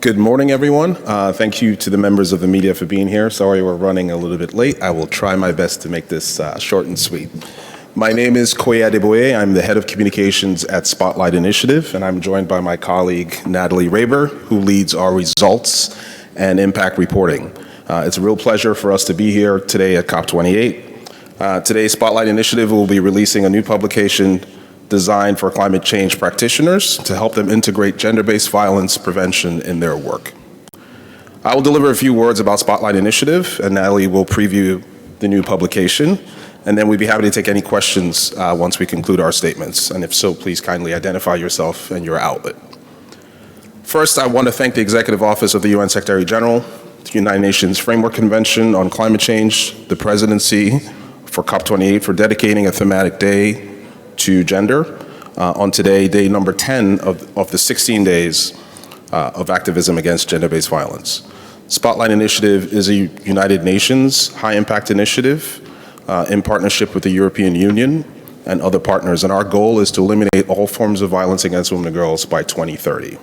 Good morning, everyone. Thank you to the members of the media for being here. Sorry we're running a little bit late. I will try my best to make this short and sweet. My name is Koye Adeboye. I'm the head of communications at Spotlight Initiative, and I'm joined by my colleague, Natalie Raaber, who leads our results and impact reporting. It's a real pleasure for us to be here today at COP28. Today, Spotlight Initiative will be releasing a new publication designed for climate change practitioners to help them integrate gender-based violence prevention in their work. I will deliver a few words about Spotlight Initiative, and Natalie will preview the new publication, and then we'd be happy to take any questions once we conclude our statements. And if so, please kindly identify yourself and your outlet. First, I want to thank the Executive Office of the UN Secretary General, the United Nations Framework Convention on Climate Change, the Presidency for COP28 for dedicating a thematic day to gender on today, day number 10 of the 16 days of activism against gender-based violence. Spotlight Initiative is a United Nations high-impact initiative in partnership with the European Union and other partners, and our goal is to eliminate all forms of violence against women and girls by 2030.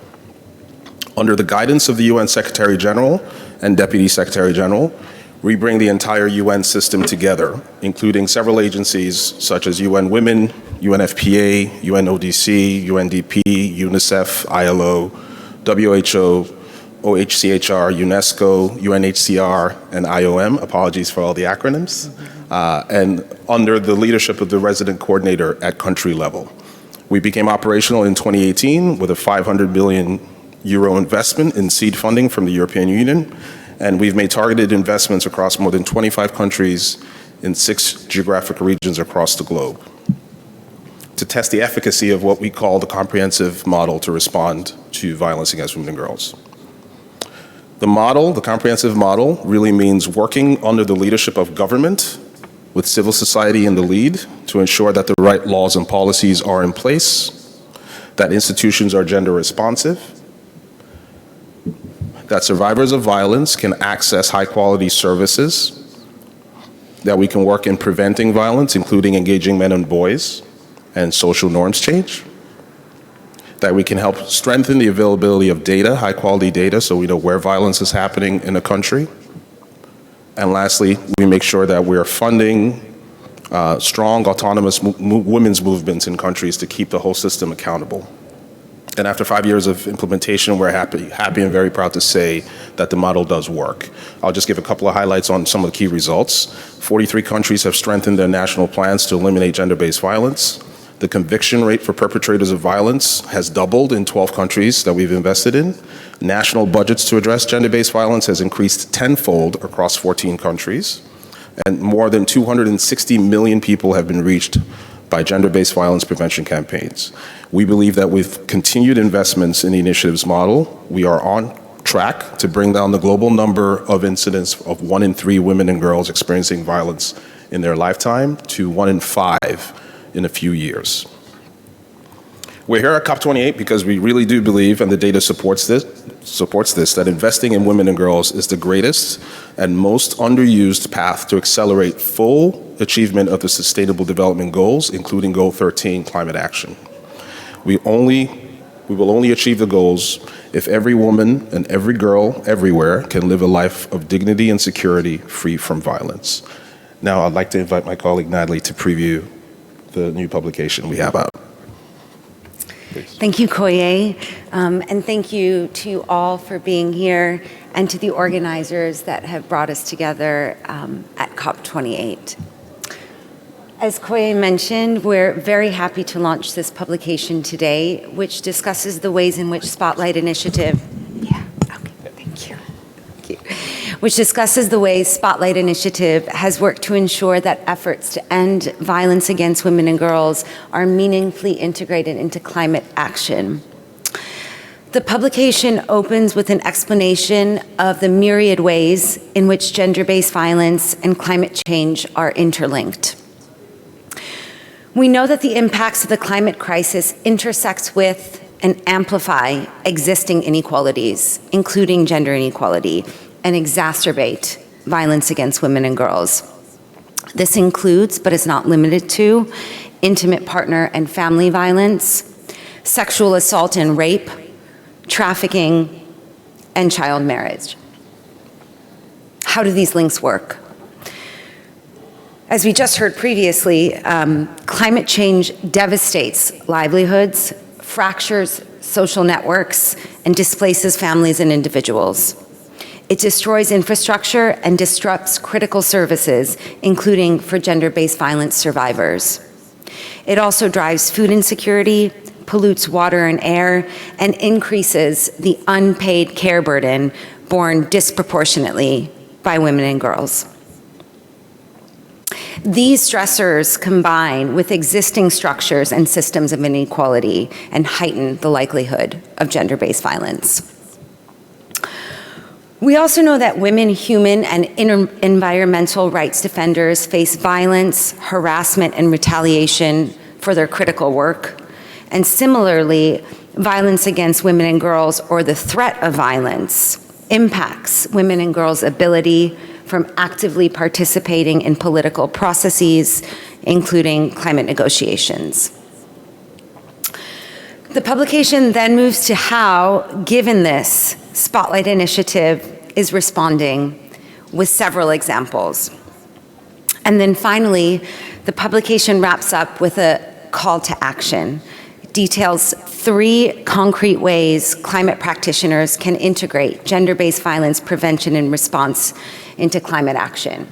Under the guidance of the UN Secretary General and Deputy Secretary General, we bring the entire UN system together, including several agencies such as UN Women, UNFPA, UNODC, UNDP, UNICEF, ILO, WHO, OHCHR, UNESCO, UNHCR, and IOM. Apologies for all the acronyms. And under the leadership of the resident coordinator at country level. We became operational in 2018 with a 500 million euro investment in seed funding from the European Union. And we've made targeted investments across more than 25 countries in 6 geographic regions across the globe to test the efficacy of what we call the comprehensive model to respond to violence against women and girls. The model, the comprehensive model, really means working under the leadership of government with civil society in the lead to ensure that the right laws and policies are in place, that institutions are gender responsive, that survivors of violence can access high-quality services, that we can work in preventing violence, including engaging men and boys, and social norms change, that we can help strengthen the availability of data, high-quality data, so we know where violence is happening in a country, and lastly, we make sure that we're funding strong, autonomous women's movements in countries to keep the whole system accountable. And after 5 years of implementation, we're happy and very proud to say that the model does work. I'll just give a couple of highlights on some of the key results. 43 countries have strengthened their national plans to eliminate gender-based violence. The conviction rate for perpetrators of violence has doubled in 12 countries that we've invested in. National budgets to address gender-based violence has increased tenfold across 14 countries. And more than 260 million people have been reached by gender-based violence prevention campaigns. We believe that with continued investments in the initiative's model, we are on track to bring down the global number of incidents of 1 in 3 women and girls experiencing violence in their lifetime to 1 in 5 in a few years. We're here at COP28 because we really do believe, and the data supports this, that investing in women and girls is the greatest and most underused path to accelerate full achievement of the Sustainable Development Goals, including Goal 13, climate action. We will only achieve the goals if every woman and every girl everywhere can live a life of dignity and security free from violence. Now I'd like to invite my colleague Natalie to preview the new publication we have out. Please. Thank you, Koye, and thank you to all for being here and to the organizers that have brought us together at COP28. As Koye mentioned, we're very happy to launch this publication today, which discusses the ways in which Spotlight Initiative, which discusses the ways Spotlight Initiative has worked to ensure that efforts to end violence against women and girls are meaningfully integrated into climate action. The publication opens with an explanation of the myriad ways in which gender-based violence and climate change are interlinked. We know that the impacts of the climate crisis intersect with and amplify existing inequalities, including gender inequality, and exacerbate violence against women and girls. This includes, but is not limited to, intimate partner and family violence, sexual assault and rape, trafficking, and child marriage. How do these links work? As we just heard previously, climate change devastates livelihoods, fractures social networks, and displaces families and individuals. It destroys infrastructure and disrupts critical services, including for gender-based violence survivors. It also drives food insecurity, pollutes water and air, and increases the unpaid care burden borne disproportionately by women and girls. These stressors combine with existing structures and systems of inequality and heighten the likelihood of gender-based violence. We also know that women, human, and environmental rights defenders face violence, harassment, and retaliation for their critical work. And similarly, violence against women and girls, or the threat of violence, impacts women and girls' ability from actively participating in political processes, including climate negotiations. The publication then moves to how, given this, Spotlight Initiative is responding with several examples. And then finally, the publication wraps up with a call to action. It details 3 concrete ways climate practitioners can integrate gender-based violence prevention and response into climate action.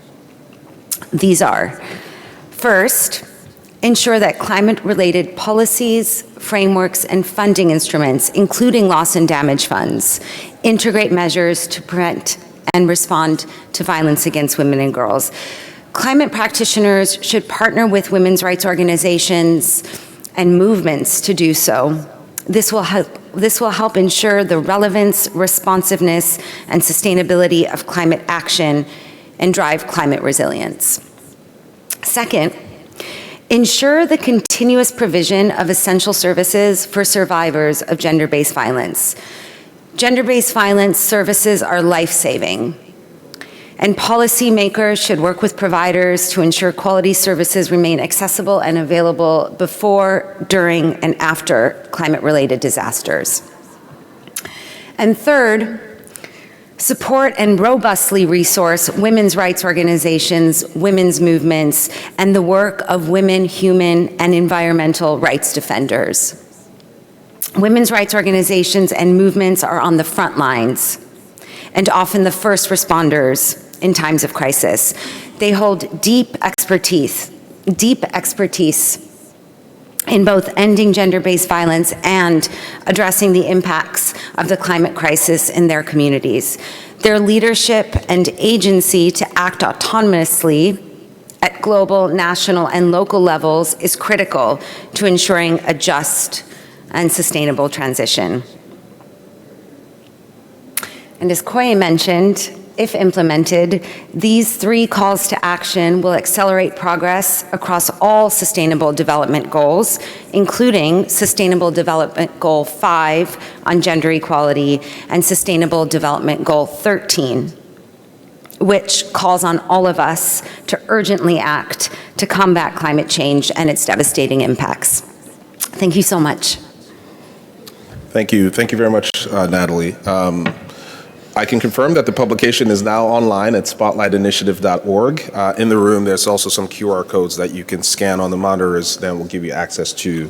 These are, first, ensure that climate-related policies, frameworks, and funding instruments, including loss and damage funds, integrate measures to prevent and respond to violence against women and girls. Climate practitioners should partner with women's rights organizations and movements to do so. This will help ensure the relevance, responsiveness, and sustainability of climate action and drive climate resilience. Second, ensure the continuous provision of essential services for survivors of gender-based violence. Gender-based violence services are life-saving, and policymakers should work with providers to ensure quality services remain accessible and available before, during, and after climate-related disasters. And third, support and robustly resource women's rights organizations, women's movements, and the work of women, human, and environmental rights defenders. Women's rights organizations and movements are on the front lines and often the first responders in times of crisis. They hold deep expertise in both ending gender-based violence and addressing the impacts of the climate crisis in their communities. Their leadership and agency to act autonomously at global, national, and local levels is critical to ensuring a just and sustainable transition. And as Koye mentioned, if implemented, these 3 calls to action will accelerate progress across all Sustainable Development Goals, including Sustainable Development Goal 5 on gender equality and Sustainable Development Goal 13, which calls on all of us to urgently act to combat climate change and its devastating impacts. Thank you so much. Thank you very much, Natalie. I can confirm that the publication is now online at spotlightinitiative.org. In the room, there's also some QR codes that you can scan on the monitors that will give you access to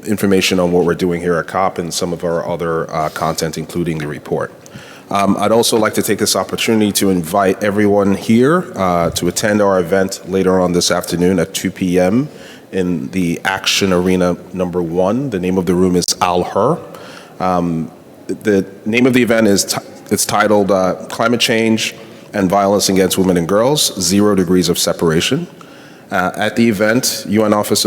information on what we're doing here at COP and some of our other content, including the report. I'd also like to take this opportunity to invite everyone here to attend our event later on this afternoon at 2 p.m. in the Action Arena number 1. The name of the room is Al-Hur. The name of the event is it's titled Climate Change and Violence Against Women and Girls, 0 Degrees of Separation. At the event, UN Office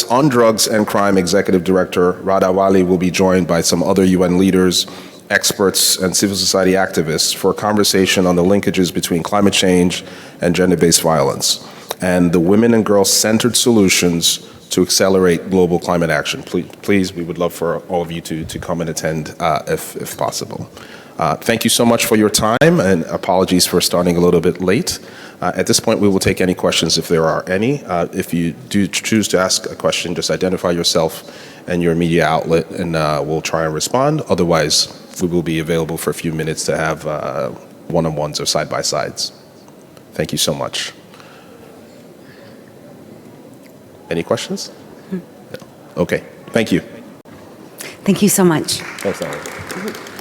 on Drugs and Crime Executive Director Raaber will be joined by some other UN leaders, experts, and civil society activists for a conversation on the linkages between climate change and gender-based violence, and the women and girls-centered solutions to accelerate global climate action. Please, we would love for all of you to come and attend if possible. Thank you so much for your time, and apologies for starting a little bit late. At this point, we will take any questions if there are any. If you do choose to ask a question, just identify yourself and your media outlet, and we'll try and respond. Otherwise, we will be available for a few minutes to have one-on-ones or side-by-sides. Thank you so much. Any questions? No. Okay. Thank you. Thank you so much. Thanks, Natalie.